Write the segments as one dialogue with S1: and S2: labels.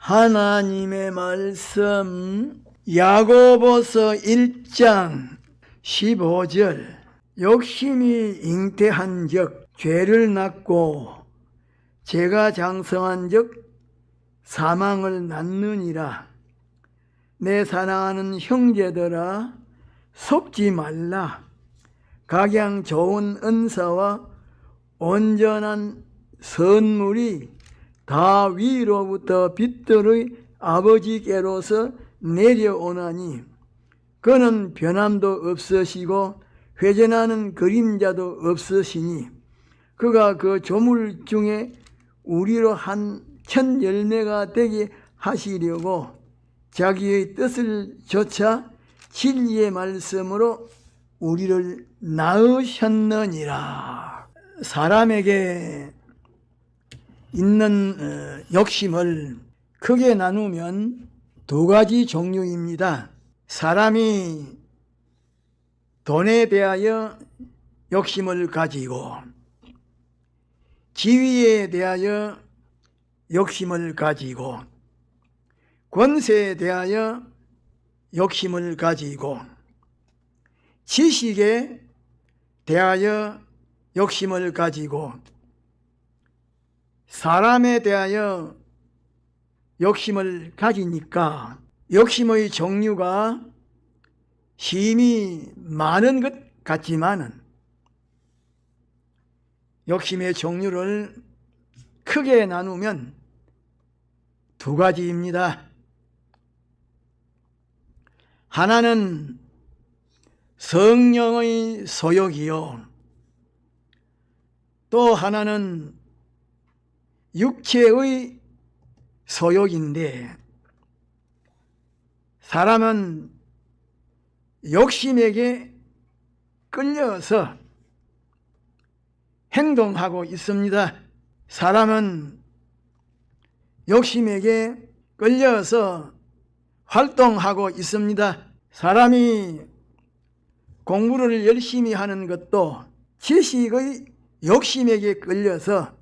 S1: 하나님의 말씀 야고보서 1장 15절 욕심이 잉태한즉 죄를 낳고 죄가 장성한즉 사망을 낳느니라. 내 사랑하는 형제들아 속지 말라. 각양 좋은 은사와 온전한 선물이 다 위로부터 빛들의 아버지께로서 내려오나니 그는 변함도 없으시고 회전하는 그림자도 없으시니 그가 그 조물 중에 우리로 한 천 열매가 되게 하시려고 자기의 뜻을 조차 진리의 말씀으로 우리를 낳으셨느니라. 사람에게 있는 욕심을 크게 나누면 두 가지 종류입니다. 사람이 돈에 대하여 욕심을 가지고 지위에 대하여 욕심을 가지고 권세에 대하여 욕심을 가지고 지식에 대하여 욕심을 가지고 사람에 대하여 욕심을 가지니까 욕심의 종류가 심히 많은 것 같지만은 욕심의 종류를 크게 나누면 두 가지입니다. 하나는 성령의 소욕이요, 또 하나는 육체의 소욕인데, 사람은 욕심에게 끌려서 행동하고 있습니다. 사람은 욕심에게 끌려서 활동하고 있습니다. 사람이 공부를 열심히 하는 것도 지식의 욕심에게 끌려서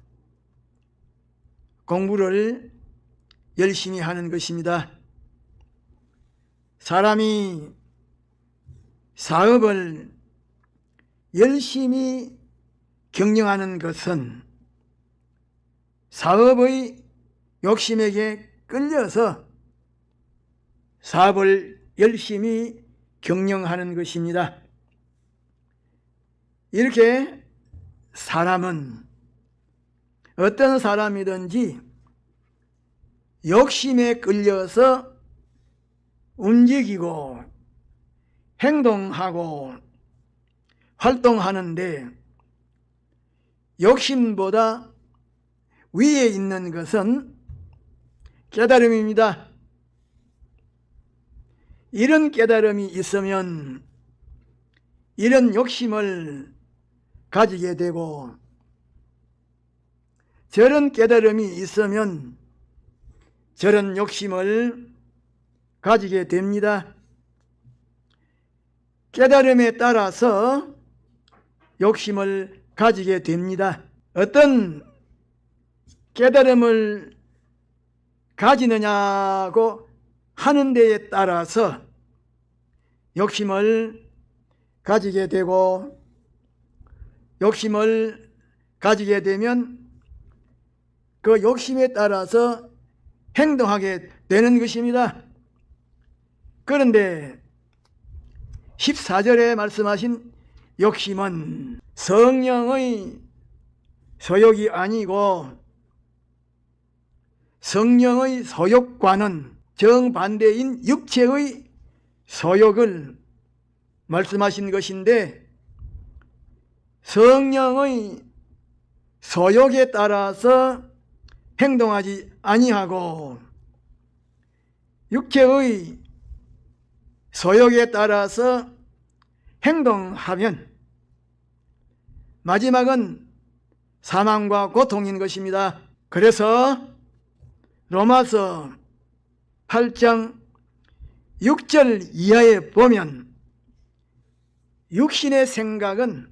S1: 공부를 열심히 하는 것입니다. 사람이 사업을 열심히 경영하는 것은 사업의 욕심에게 끌려서 사업을 열심히 경영하는 것입니다. 이렇게 사람은 어떤 사람이든지 욕심에 끌려서 움직이고 행동하고 활동하는데 욕심보다 위에 있는 것은 깨달음입니다. 이런 깨달음이 있으면 이런 욕심을 가지게 되고 저런 깨달음이 있으면 저런 욕심을 가지게 됩니다. 깨달음에 따라서 욕심을 가지게 됩니다. 어떤 깨달음을 가지느냐고 하는 데에 따라서 욕심을 가지게 되고, 욕심을 가지게 되면 그 욕심에 따라서 행동하게 되는 것입니다. 그런데 14절에 말씀하신 욕심은 성령의 소욕이 아니고 성령의 소욕과는 정반대인 육체의 소욕을 말씀하신 것인데, 성령의 소욕에 따라서 행동하지 아니하고 육체의 소욕에 따라서 행동하면 마지막은 사망과 고통인 것입니다. 그래서 로마서 8장 6절 이하에 보면 육신의 생각은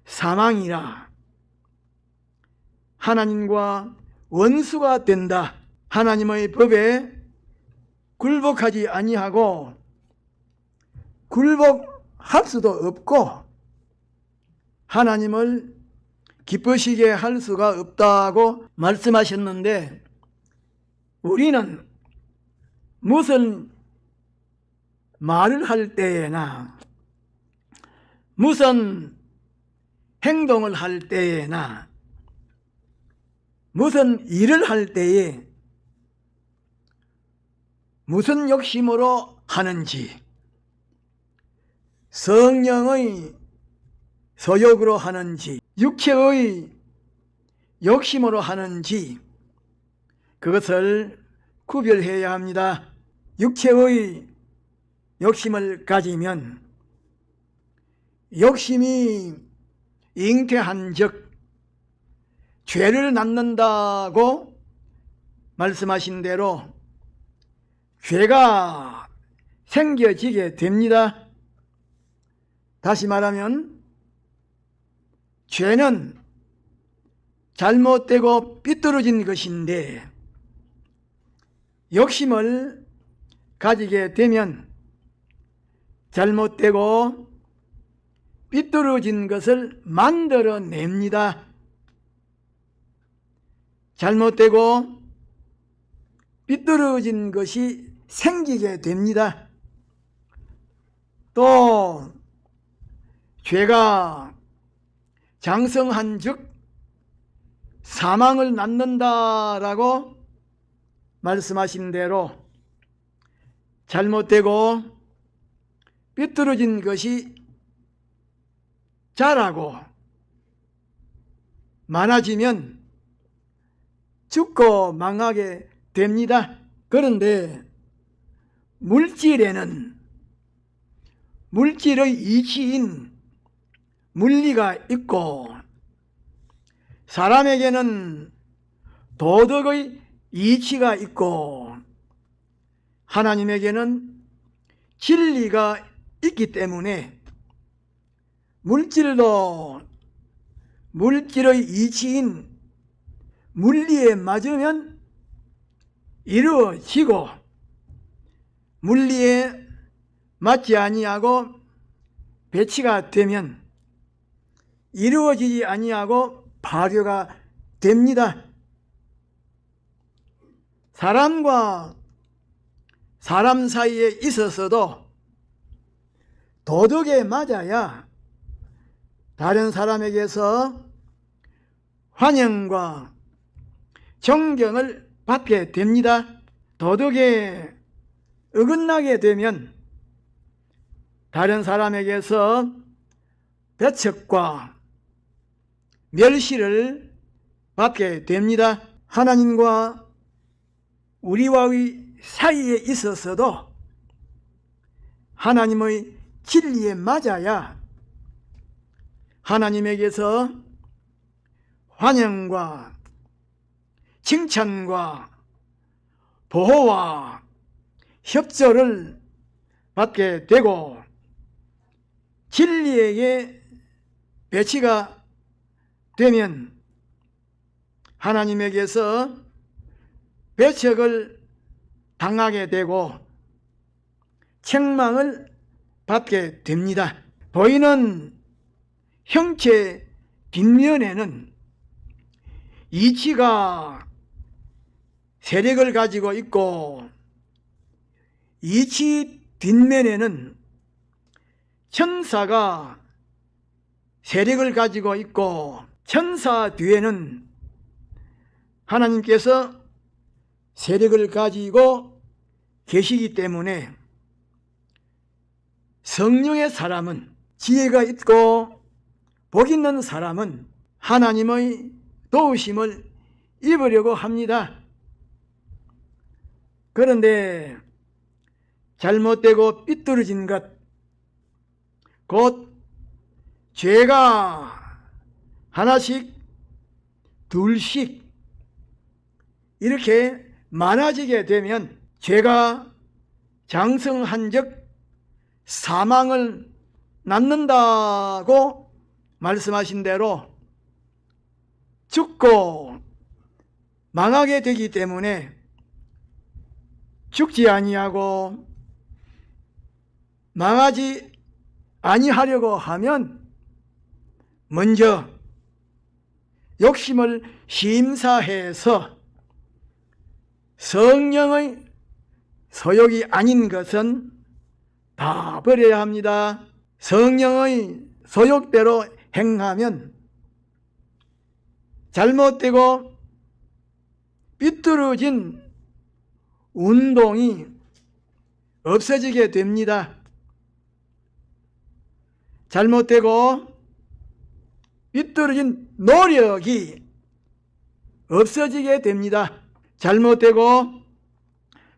S1: 사망이라 하나님과 원수가 된다 하나님의 법에 굴복하지 아니하고 굴복할 수도 없고 하나님을 기쁘시게 할 수가 없다고 말씀하셨는데, 우리는 무슨 말을 할 때에나 무슨 행동을 할 때에나 무슨 일을 할 때에 무슨 욕심으로 하는지, 성령의 소욕으로 하는지 육체의 욕심으로 하는지 그것을 구별해야 합니다. 육체의 욕심을 가지면 욕심이 잉태한 즉 죄를 낳는다고 말씀하신 대로 죄가 생겨지게 됩니다. 다시 말하면 죄는 잘못되고 삐뚤어진 것인데 욕심을 가지게 되면 잘못되고 삐뚤어진 것을 만들어냅니다. 잘못되고 삐뚤어진 것이 생기게 됩니다. 또 죄가 장성한 즉 사망을 낳는다라고 말씀하신 대로 잘못되고 삐뚤어진 것이 자라고 많아지면 죽고 망하게 됩니다. 그런데 물질에는 물질의 이치인 물리가 있고 사람에게는 도덕의 이치가 있고 하나님에게는 진리가 있기 때문에 물질도 물질의 이치인 물리에 맞으면 이루어지고 물리에 맞지 아니하고 배치가 되면 이루어지지 아니하고 발효가 됩니다. 사람과 사람 사이에 있어서도 도덕에 맞아야 다른 사람에게서 환영과 존경을 받게 됩니다. 도덕에 어긋나게 되면 다른 사람에게서 배척과 멸시를 받게 됩니다. 하나님과 우리와의 사이에 있어서도 하나님의 진리에 맞아야 하나님에게서 환영과 칭찬과 보호와 협조를 받게 되고 진리에게 배치가 되면 하나님에게서 배척을 당하게 되고 책망을 받게 됩니다. 보이는 형체 뒷면에는 이치가 세력을 가지고 있고 이치 뒷면에는 천사가 세력을 가지고 있고 천사 뒤에는 하나님께서 세력을 가지고 계시기 때문에 성령의 사람은 지혜가 있고 복 있는 사람은 하나님의 도우심을 입으려고 합니다. 그런데 잘못되고 삐뚤어진 것, 곧 죄가 하나씩 둘씩 이렇게 많아지게 되면 죄가 장성한즉 사망을 낳는다고 말씀하신 대로 죽고 망하게 되기 때문에 죽지 아니하고 망하지 아니하려고 하면 먼저 욕심을 심사해서 성령의 소욕이 아닌 것은 다 버려야 합니다. 성령의 소욕대로 행하면 잘못되고 삐뚤어진 운동이 없어지게 됩니다. 잘못되고 삐뚤어진 노력이 없어지게 됩니다. 잘못되고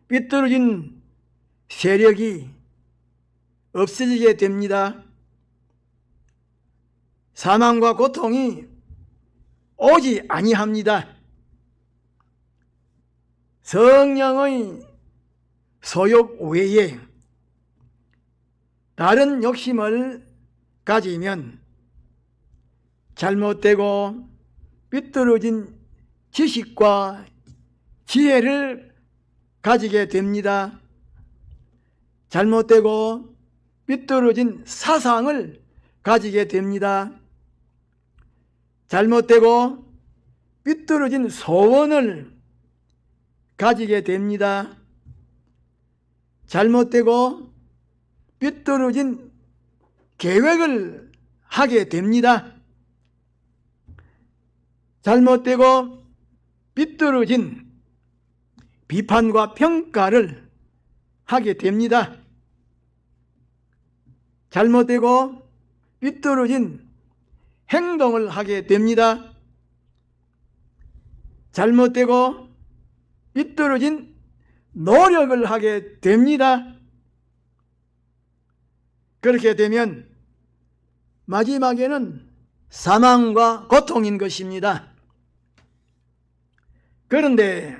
S1: 삐뚤어진 세력이 없어지게 됩니다. 사망과 고통이 오지 아니합니다. 성령의 소욕 외에 다른 욕심을 가지면 잘못되고 삐뚤어진 지식과 지혜를 가지게 됩니다. 잘못되고 삐뚤어진 사상을 가지게 됩니다. 잘못되고 삐뚤어진 소원을 가지게 됩니다. 잘못되고 삐뚤어진 계획을 하게 됩니다. 잘못되고 삐뚤어진 비판과 평가를 하게 됩니다. 잘못되고 삐뚤어진 행동을 하게 됩니다. 잘못되고 삐뚤어진 노력을 하게 됩니다. 그렇게 되면 마지막에는 사망과 고통인 것입니다. 그런데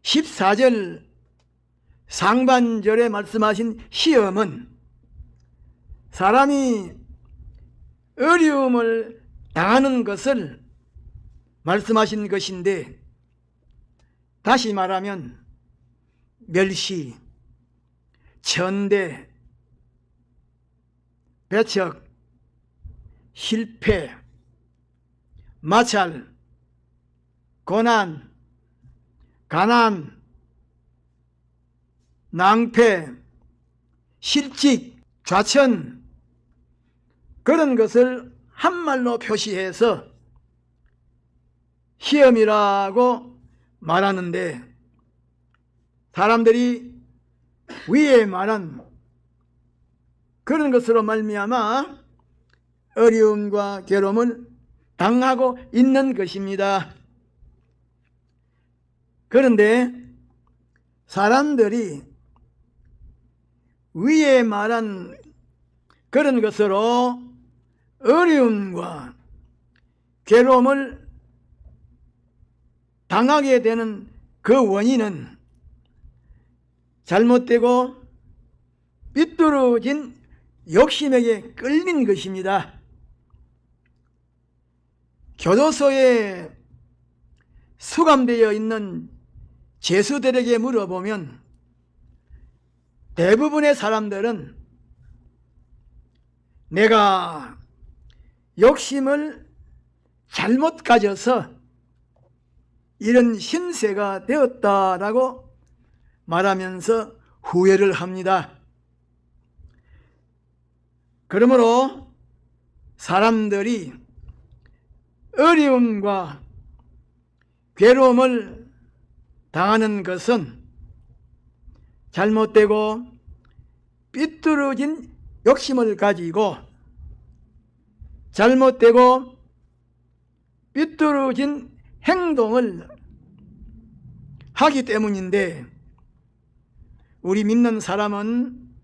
S1: 14절 상반절에 말씀하신 시험은 사람이 어려움을 당하는 것을 말씀하신 것인데, 다시 말하면 멸시, 천대, 배척, 실패, 마찰, 고난, 가난, 낭패, 실직, 좌천, 그런 것을 한말로 표시해서 시험이라고 말하는데, 사람들이 위에 말한 그런 것으로 말미암아 어려움과 괴로움을 당하고 있는 것입니다. 그런데 사람들이 위에 말한 그런 것으로 어려움과 괴로움을 당하게 되는 그 원인은 잘못되고 삐뚤어진 욕심에게 끌린 것입니다. 교도소에 수감되어 있는 죄수들에게 물어보면 대부분의 사람들은 내가 욕심을 잘못 가져서 이런 신세가 되었다라고 말하면서 후회를 합니다. 그러므로 사람들이 어려움과 괴로움을 당하는 것은 잘못되고 삐뚤어진 욕심을 가지고 잘못되고 삐뚤어진 행동을 하기 때문인데, 우리 믿는 사람은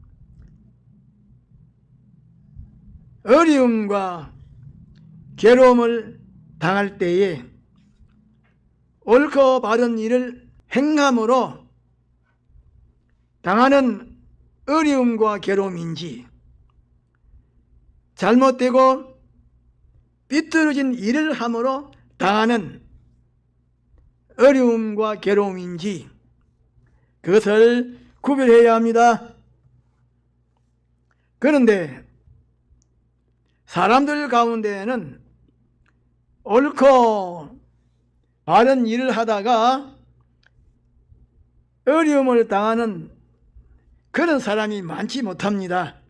S1: 어려움과 괴로움을 당할 때에 옳고 바른 일을 행함으로 당하는 어려움과 괴로움인지, 잘못되고 삐뚤어진 일을 함으로 당하는 어려움과 괴로움인지 그것을 구별해야 합니다. 그런데 사람들 가운데에는 옳고 바른 일을 하다가 어려움을 당하는 그런 사람이 많지 못합니다.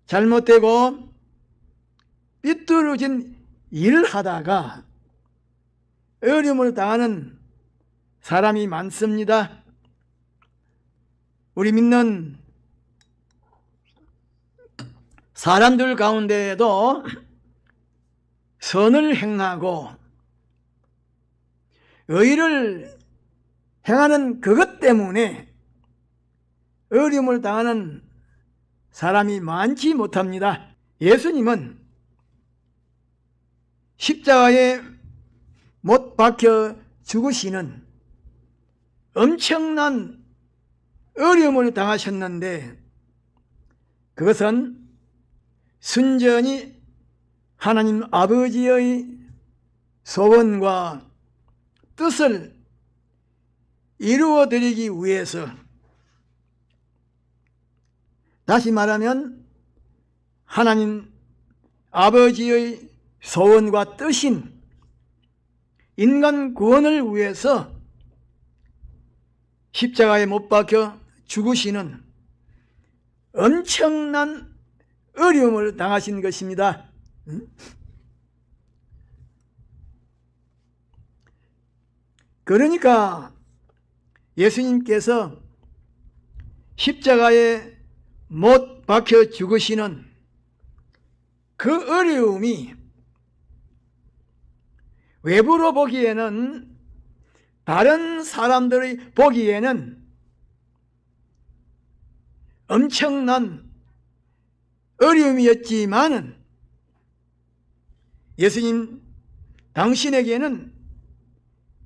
S1: 잘못되고 삐뚤어진 일을 하다가 어려움을 당하는 사람이 많습니다. 우리 믿는 사람들 가운데에도 선을 행하고 의를 행하는 그것 때문에 어려움을 당하는 사람이 많지 못합니다. 예수님은 십자가에 못 박혀 죽으시는 엄청난 어려움을 당하셨는데 그것은 순전히 하나님 아버지의 소원과 뜻을 이루어드리기 위해서, 다시 말하면 하나님 아버지의 소원과 뜻인 인간 구원을 위해서 십자가에 못 박혀 죽으시는 엄청난 어려움을 당하신 것입니다. 그러니까 예수님께서 십자가에 못 박혀 죽으시는 그 어려움이 외부로 보기에는, 다른 사람들이 보기에는 엄청난 어려움이었지만은 예수님 당신에게는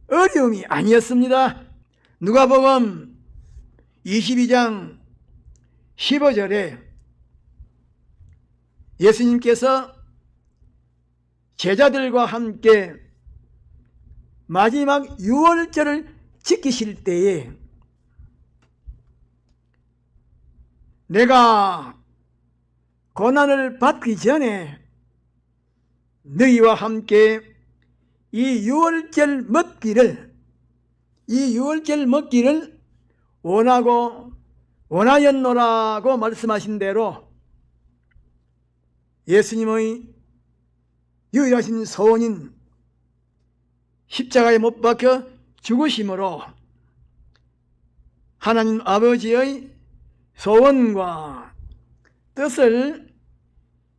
S1: 어려움이 아니었습니다. 누가복음 22장 15절에 예수님께서 제자들과 함께 마지막 유월절을 지키실 때에 내가 고난을 받기 전에 너희와 함께 이 유월절 먹기를 원하였노라고 말씀하신 대로 예수님의 유일하신 소원인 십자가에 못 박혀 죽으심으로 하나님 아버지의 소원과 뜻을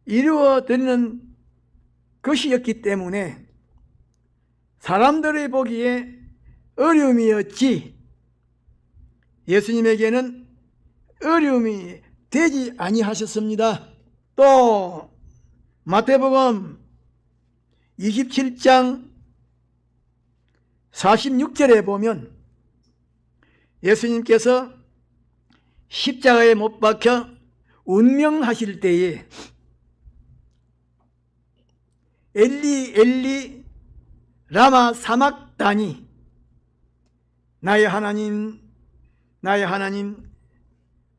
S1: 이루어 드리는 것이었기 때문에 사람들의 보기에 어려움이었지 예수님에게는 어려움이 되지 아니하셨습니다. 또 마태복음 27장 46절에 보면 예수님께서 십자가에 못 박혀 운명하실 때에 엘리 엘리 라마 사막다니 나의 하나님 나의 하나님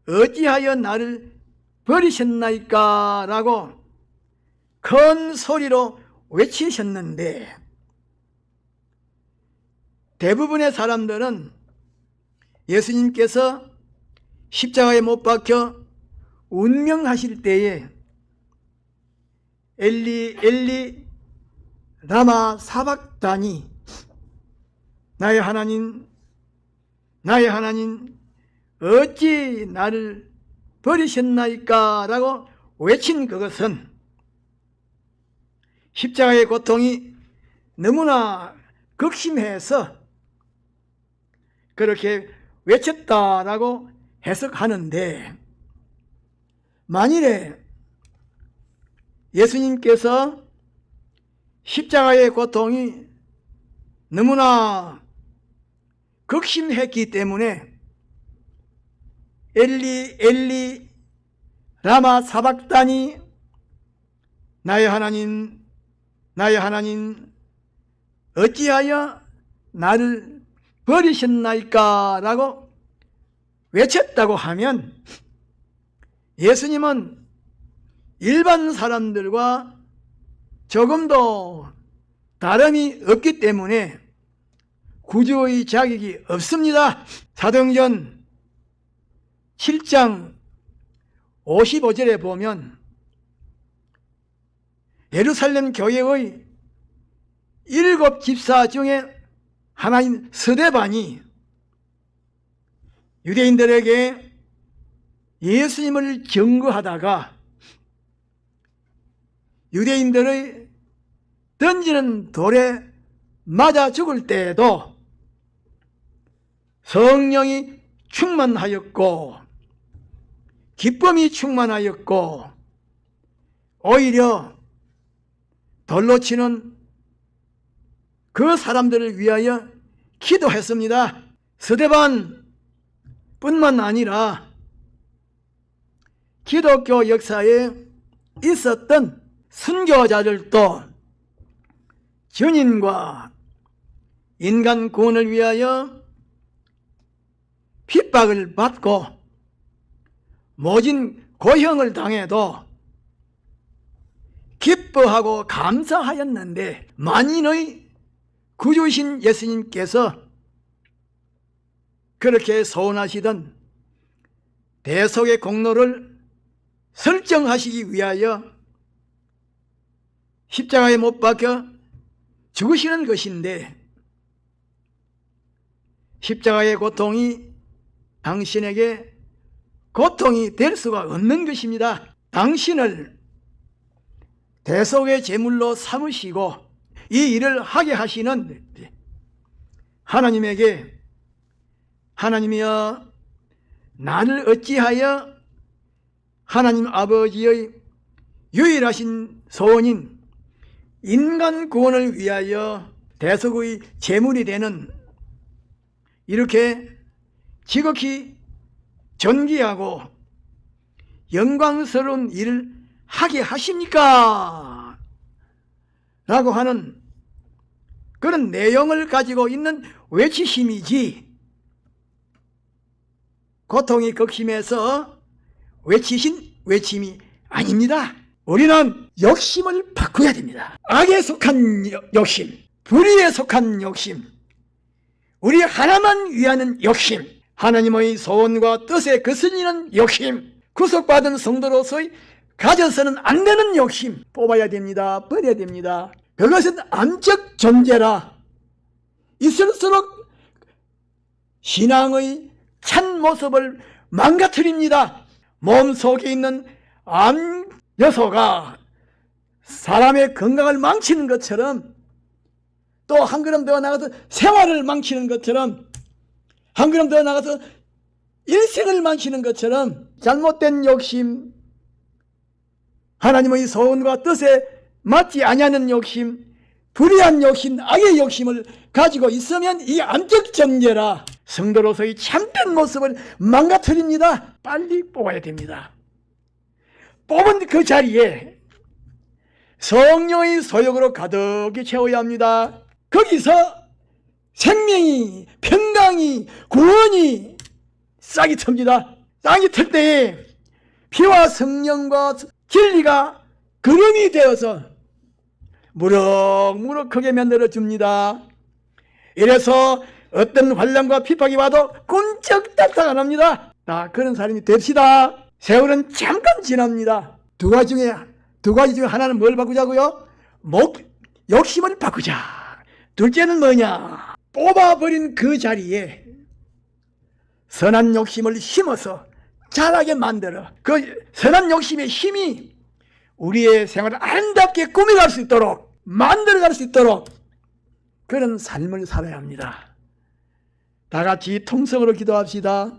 S1: 어찌하여 나를 버리셨나이까 라고 큰 소리로 외치셨는데 대부분의 사람들은 예수님께서 십자가에 못 박혀 운명하실 때에 엘리 엘리 라마 사박다니 나의 하나님 나의 하나님 어찌 나를 버리셨나이까 라고 외친 그것은 십자가의 고통이 너무나 극심해서 그렇게 외쳤다라고 해석하는데, 만일에 예수님께서 십자가의 고통이 너무나 극심했기 때문에 엘리 엘리 라마 사박다니 나의 하나님 어찌하여 나를 버리셨나이까? 라고 외쳤다고 하면 예수님은 일반 사람들과 조금도 다름이 없기 때문에 구주의 자격이 없습니다. 사도행전 7장 55절에 보면 예루살렘 교회의 7 집사 중에 하나인 스데반이 유대인들에게 예수님을 증거하다가 유대인들의 던지는 돌에 맞아 죽을 때에도 성령이 충만하였고 기쁨이 충만하였고 오히려 돌로 치는 그 사람들을 위하여 기도했습니다. 스데반 뿐만 아니라 기독교 역사에 있었던 순교자들도 전인과 인간 구원을 위하여 핍박을 받고 모진 고형을 당해도 기뻐하고 감사하였는데 만인의 구주신 예수님께서 그렇게 소원하시던 대속의 공로를 설정하시기 위하여 십자가에 못 박혀 죽으시는 것인데 십자가의 고통이 당신에게 고통이 될 수가 없는 것입니다. 당신을 대속의 제물로 삼으시고 이 일을 하게 하시는 하나님에게 하나님이여 나를 어찌하여 하나님 아버지의 유일하신 소원인 인간 구원을 위하여 대속의 제물이 되는 이렇게 지극히 존귀하고 영광스러운 일을 하게 하십니까? 라고 하는 그런 내용을 가지고 있는 외치심이지 고통이 극심해서 외치신 외침이 아닙니다. 우리는 욕심을 바꿔야 됩니다. 악에 속한 욕심, 불의에 속한 욕심, 우리 하나만 위하는 욕심, 하나님의 소원과 뜻에 거슬리는 욕심, 구속받은 성도로서의 가져서는 안 되는 욕심 뽑아야 됩니다. 버려야 됩니다. 그것은 암적 존재라 있을수록 신앙의 참 모습을 망가뜨립니다. 몸속에 있는 암 요소가 사람의 건강을 망치는 것처럼 또 한 걸음 더 나가서 생활을 망치는 것처럼 한 걸음 더 나가서 일생을 망치는 것처럼 잘못된 욕심, 하나님의 소원과 뜻에 맞지 아니하는 욕심, 불의한 욕심, 악의 욕심을 가지고 있으면 이 암적 존재라 성도로서의 참된 모습을 망가뜨립니다. 빨리 뽑아야 됩니다. 뽑은 그 자리에 성령의 소욕으로 가득히 채워야 합니다. 거기서 생명이, 평강이, 구원이 싹이 틉니다. 싹이 틀 때에 피와 성령과 진리가 그름이 되어서 무럭무럭 크게 만들어줍니다. 이래서 어떤 환난과 핍박이 와도 꼼짝달싹 안 합니다. 그런 사람이 됩시다. 세월은 잠깐 지납니다. 두 가지 중에 하나는 뭘 바꾸자고요? 욕심을 바꾸자. 둘째는 뭐냐? 뽑아버린 그 자리에 선한 욕심을 심어서 자라게 만들어 그 선한 욕심의 힘이 우리의 생활을 아름답게 꾸며갈 수 있도록 만들어갈 수 있도록 그런 삶을 살아야 합니다. 다 같이 통성으로 기도합시다.